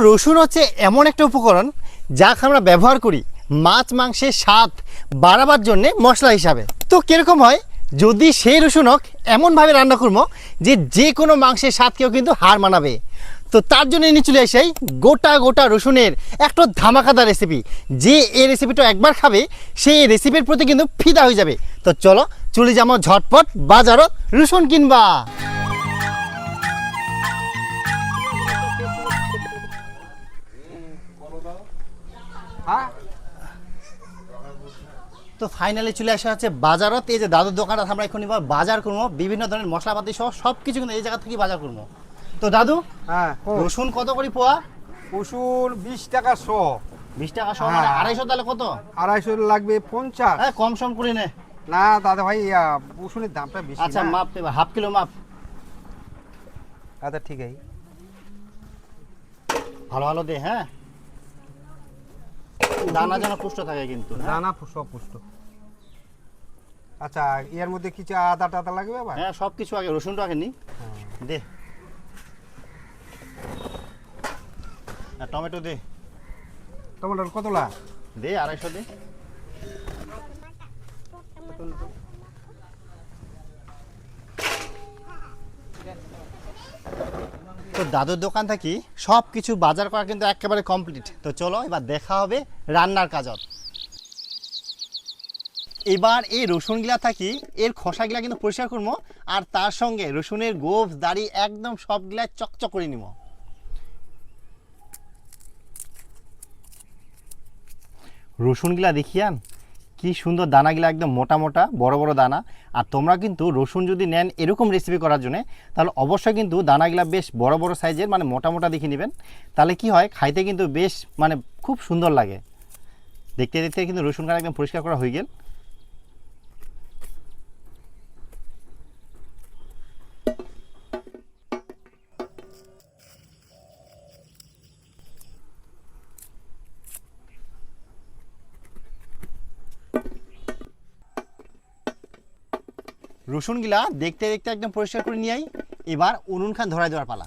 রসুন হচ্ছে এমন একটা উপকরণ যা আমরা ব্যবহার করি মাছ মাংসের স্বাদ বাড়াবার জন্য মশলা হিসাবে। তো কিরকম হয় যদি সেই রসুনক এমনভাবে রান্না করবো যে কোনো মাংসের স্বাদকেও কিন্তু হার মানাবে। তো তার জন্য নিয়ে চলে আসাই গোটা গোটা রসুনের একটা ধামাকাদার রেসিপি। যে এই রেসিপিটা একবার খাবে সেই রেসিপির প্রতি কিন্তু ফিদা হয়ে যাবে। তো চলো চলে যাবো ঝটপট বাজারত রসুন কিনবা। তো ফাইনালি চলে আসা হচ্ছে বাজারত। এই যে দাদুর দোকানটা আমরা এখন বাজার করবো, বিভিন্ন ধরনের মশলাপাতি সহ সব কিছু কিন্তু এই জায়গা থেকে বাজার করবো। তো দাদু, হ্যাঁ, রসুন কত করে পোয়া? রসুন 20 টাকা শ। 20 টাকা সহ মানে 250, তাহলে কত? 250 লাগবে 50। হ্যাঁ, কম সম করে নে। না দাদা ভাই, রসুনের দামটা বেশি। আচ্ছা না। মাপ দেবা, হাফ কিলো মাপ। আচ্ছা ঠিক আছে, ভালো ভালো দে। হ্যাঁ, দানা যেন পুষ্ট থাকে কিন্তু। দানা সব পুষ্ট। আচ্ছা, এর মধ্যে কিছু আদা টাদা লাগবে আবার? হ্যাঁ, সব কিছু আগে, রসুনটা আগে নি দে। আর টমেটো দে। টমেটোর কতলা? দে 250 দে। তো দাদুর দোকান থেকে সব কিছু বাজার করা কিন্তু একেবারে কমপ্লিট। তো চলো এবার দেখা হবে রান্নার কাজত। এবার এই রসুনগুলা থাকি এর খোসাগুলা কিন্তু পরিষ্কার করবো, আর তার সঙ্গে রসুনের গোফ দাড়ি একদম সবগুলা চকচক করে নিব। রসুনগুলা দেখিয়ান কি সুন্দর, দানাগুলা একদম মোটা মোটা বড় বড় দানা। আর তোমরা কিন্তু রসুন যদি নেন এরকম রেসিপি করার জন্য, তাহলে অবশ্যই কিন্তু দানাগুলা বেশ বড় বড় সাইজের, মানে মোটা মোটা দেখে নেবেন। তাহলে কি হয়, খাইতে কিন্তু বেশ মানে খুব সুন্দর লাগে। দেখতে দেখতে কিন্তু রসুনগুলা একদম পরিষ্কার করা হয়ে গেল। রসুনগুলা দেখতে দেখতে একদম পরিষ্কার করে নিয়ে এবার উনুন খান ধরাই দেওয়ার পালা।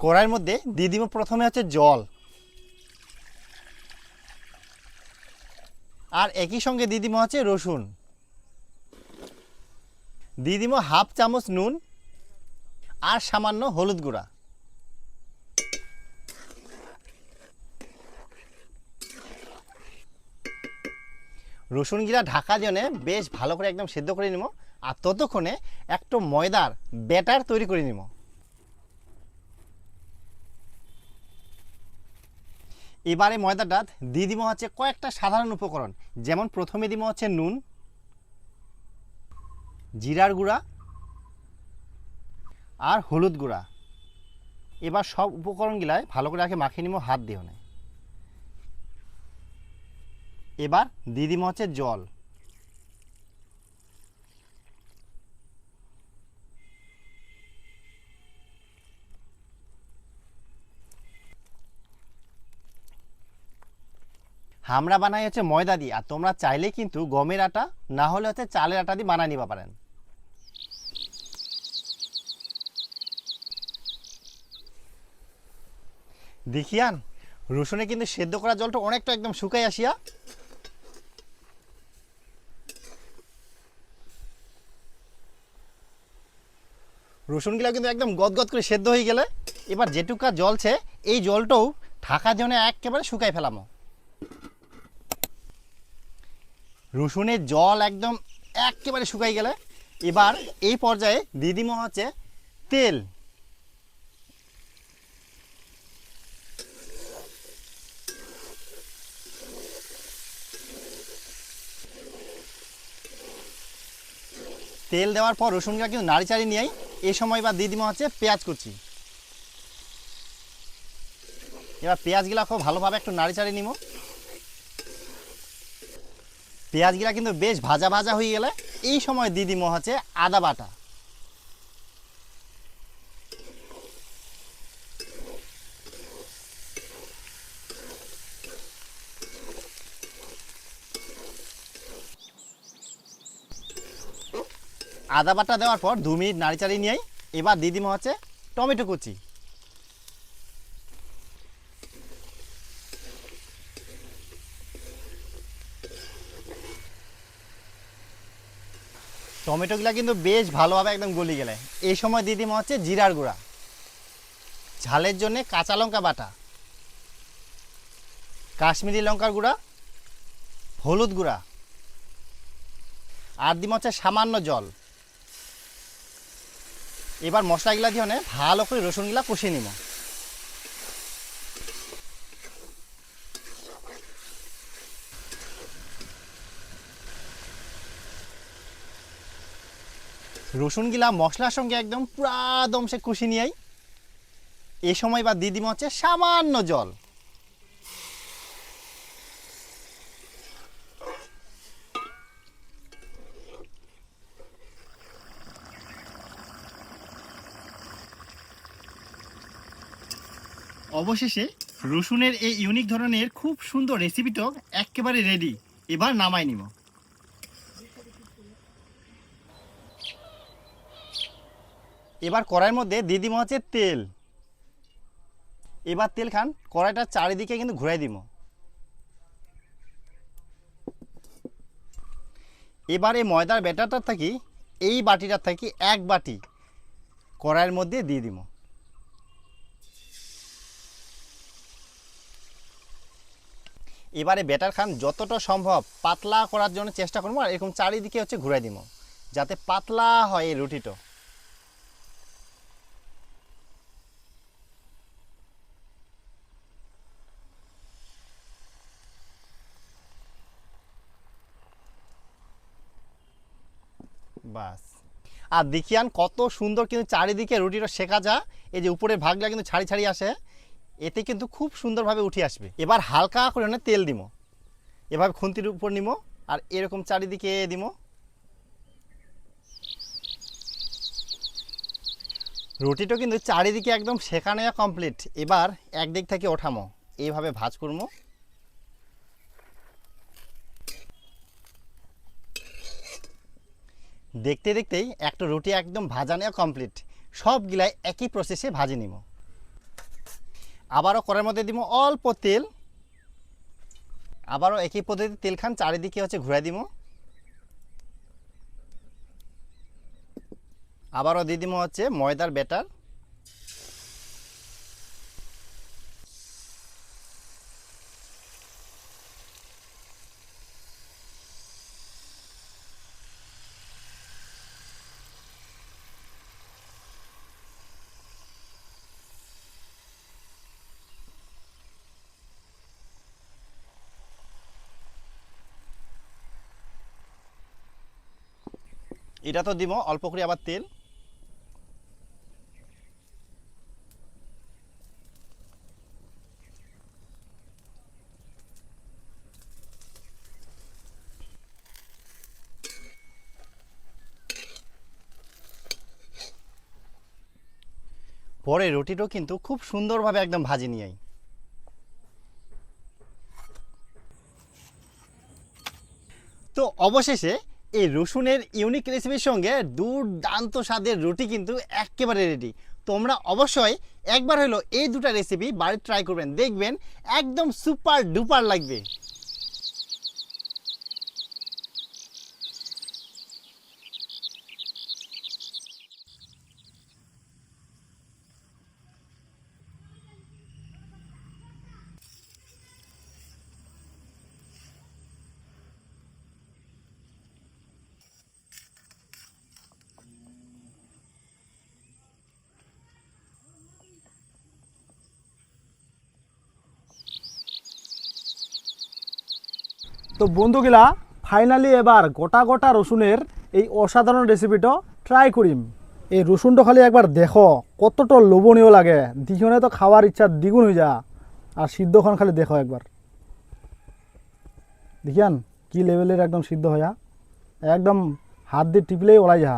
কড়াইয়ের মধ্যে দিয়ে দিব প্রথমে হচ্ছে জল, আর একই সঙ্গে দিয়ে দিব হচ্ছে রসুন। দিয়ে দিব হাফ চামচ নুন আর সামান্য হলুদ গুঁড়া। রসুনগুলা ঢাকা দিয়ে বেশ ভালো করে একদম সেদ্ধ করে নিব, আর ততক্ষণে একটু ময়দার ব্যাটার তৈরি করে নিব। এবারে ময়দাটা দিয়ে দিব হচ্ছে কয়েকটা সাধারণ উপকরণ, যেমন প্রথমে দিব হচ্ছে নুন, জিরার গুঁড়া আর হলুদ গুঁড়া। এবার সব উপকরণগুলাই ভালো করে আগে মাখিয়ে নিব হাত দিয়ে। এবার দিয়ে দিব হচ্ছে জল। আমরা বানাই হচ্ছে ময়দা দিয়ে, আর তোমরা চাইলে কিন্তু গমের আটা না হলে হচ্ছে চালের আটা দিয়ে বানায় নিতে পারেন। দেখিয়ান রসুনে কিন্তু সেদ্ধ করা জলটা অনেকটা একদম শুকাই আসিয়া। রসুনগুলো কিন্তু একদম গদগদ করে সেদ্ধ হয়ে গেলে এবার যেটুকা জলছে এই জলটাও ঢাকার জন্য একেবারে শুকাই ফেলামো। রসুনের জল একদম একেবারে শুকাই গেলে এবার এই পর্যায়ে দিয়ে দিব হচ্ছে তেল। তেল দেওয়ার পর রসুনগুলো কিন্তু নাড়িচাড়ি নিয়েই এই সময় এবার দিয়ে দিব হচ্ছে পেঁয়াজ কুচি। এবার পেঁয়াজগুলা খুব ভালোভাবে একটু নাড়িচাড়ি নিব। পেঁয়াজগুলা কিন্তু বেশ ভাজা ভাজা হয়ে গেলে এই সময় দিয়ে দিব হচ্ছে আদা বাটা। আদা বাটা দেওয়ার পর 2 মিনিট নাড়িচাড়ি নিয়ে এবার দিয়ে দিব হচ্ছে টমেটো কুচি। টমেটোগুলা কিন্তু বেশ ভালোভাবে একদম গলি গেলে এই সময় দিয়ে দিব হচ্ছে জিরার গুঁড়া, ঝালের জন্য কাঁচা লঙ্কা বাটা, কাশ্মীরি লঙ্কার গুঁড়া, হলুদ গুঁড়া, আর দিব হচ্ছে সামান্য জল। এবার মশলাগুলা দিয়ে ভালো করে রসুনগুলা কষিয়ে নিব। রসুনগুলা মশলার সঙ্গে একদম পুরা দমসে কষিয়ে নিয়ে এই সময় বা দিয়ে দিব হচ্ছে সামান্য জল। অবশেষে রসুনের এই ইউনিক ধরনের খুব সুন্দর রেসিপিটা একেবারে রেডি। এবার নামাই নিব। এবার কড়াইয়ের মধ্যে দিয়ে দিব হচ্ছে তেল। এবার তেল খান কড়াইটার চারিদিকে কিন্তু ঘুরাই দিব। এবার এই ময়দার ব্যাটারটা থাকি এই বাটিটা থাকি এক বাটি কড়াইয়ের মধ্যে দিয়ে দিব। এবারে ব্যাটার খান যতটা সম্ভব পাতলা করার জন্য চেষ্টা করবো, আর এরকম চারিদিকে হচ্ছে ঘুরাই দিব যাতে পাতলা হয় এই রুটিটা। বাস, আর দেখিয়ান কত সুন্দর কিন্তু চারিদিকে রুটিটা শেখা যায়। এই যে উপরের ভাগটা কিন্তু ছাড়ি ছাড়ি আসে, এতে কিন্তু খুব সুন্দরভাবে উঠে আসবে। এবার হালকা করে তেল দিব, এভাবে খুন্তির উপর নিব আর এরকম চারিদিকে দিব। রুটিটা কিন্তু চারিদিকে একদম শেখানো কমপ্লিট। এবার একদিক থেকে ওঠামো, এইভাবে ভাজ করবো। দেখতে দেখতেই একটা রুটি একদম ভাজা নেওয়া কমপ্লিট। সবগুলাই একই প্রসেসে ভাজি নিব। আবারও কড়াইয়ের মধ্যে দিব অল্প তেল, আবারও একই পদ্ধতিতে তেল খান চারিদিকে হচ্ছে ঘুরাই দিব। আবারও দিয়ে দিব হচ্ছে ময়দার ব্যাটার। এটা তো দিব অল্প করে আবার তেল। পরে রুটিটাও কিন্তু খুব সুন্দরভাবে একদম ভাজি নিয়ে তো অবশেষে এই রসুনের ইউনিক রেসিপির সঙ্গে দুর্দান্ত স্বাদের রুটি কিন্তু একেবারে রেডি। তোমরা অবশ্যই একবার হলো এই দুটো রেসিপি বাড়িতে ট্রাই করবেন, দেখবেন একদম সুপার ডুপার লাগবে। তো বন্ধুগুলা ফাইনালি এবার গোটা গোটা রসুনের এই অসাধারণ রেসিপিটা ট্রাই করিম। এই রসুনটা খালি একবার দেখো কতটা লোভনীয় লাগে, দিখনে তো খাওয়ার ইচ্ছা দ্বিগুণ হয়ে যা। আর সিদ্ধখন খালি দেখো একবার, দেখিয়ান কি লেভেলের একদম সিদ্ধ হয়া, একদম হাত দিয়ে টিপলেই ওলাই যা।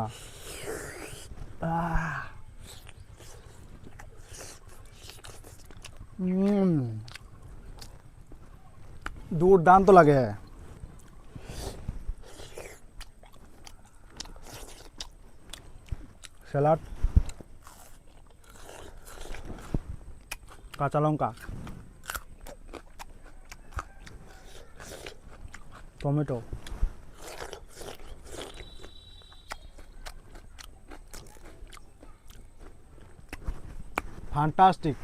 দুর্দান্ত লাগে। স্যালাড, কাঁচা লঙ্কা, টমেটো, ফ্যান্টাস্টিক।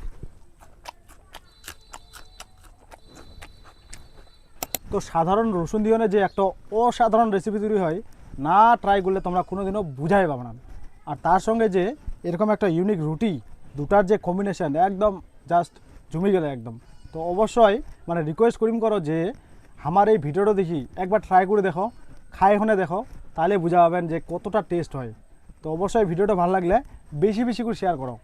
তো সাধারণ রসুন দিয়ে যে একটা অসাধারণ রেসিপি তৈরি হয়, না ট্রাই করলে তোমরা কোনোদিনও বুঝাই পাবে না। আর তার সঙ্গে যে এরকম একটা ইউনিক রুটি, দুটার যে কম্বিনেশন একদম জাস্ট জমে গেলে একদম। তো অবশ্যই মানে রিকোয়েস্ট করিম করো যে আমার এই ভিডিওটা দেখি একবার ট্রাই করে দেখো, খাই হনে দেখো, তাহলে বুঝা পাবেন যে কতটা টেস্ট হয়। তো অবশ্যই ভিডিওটা ভালো লাগলে বেশি বেশি করে শেয়ার করো।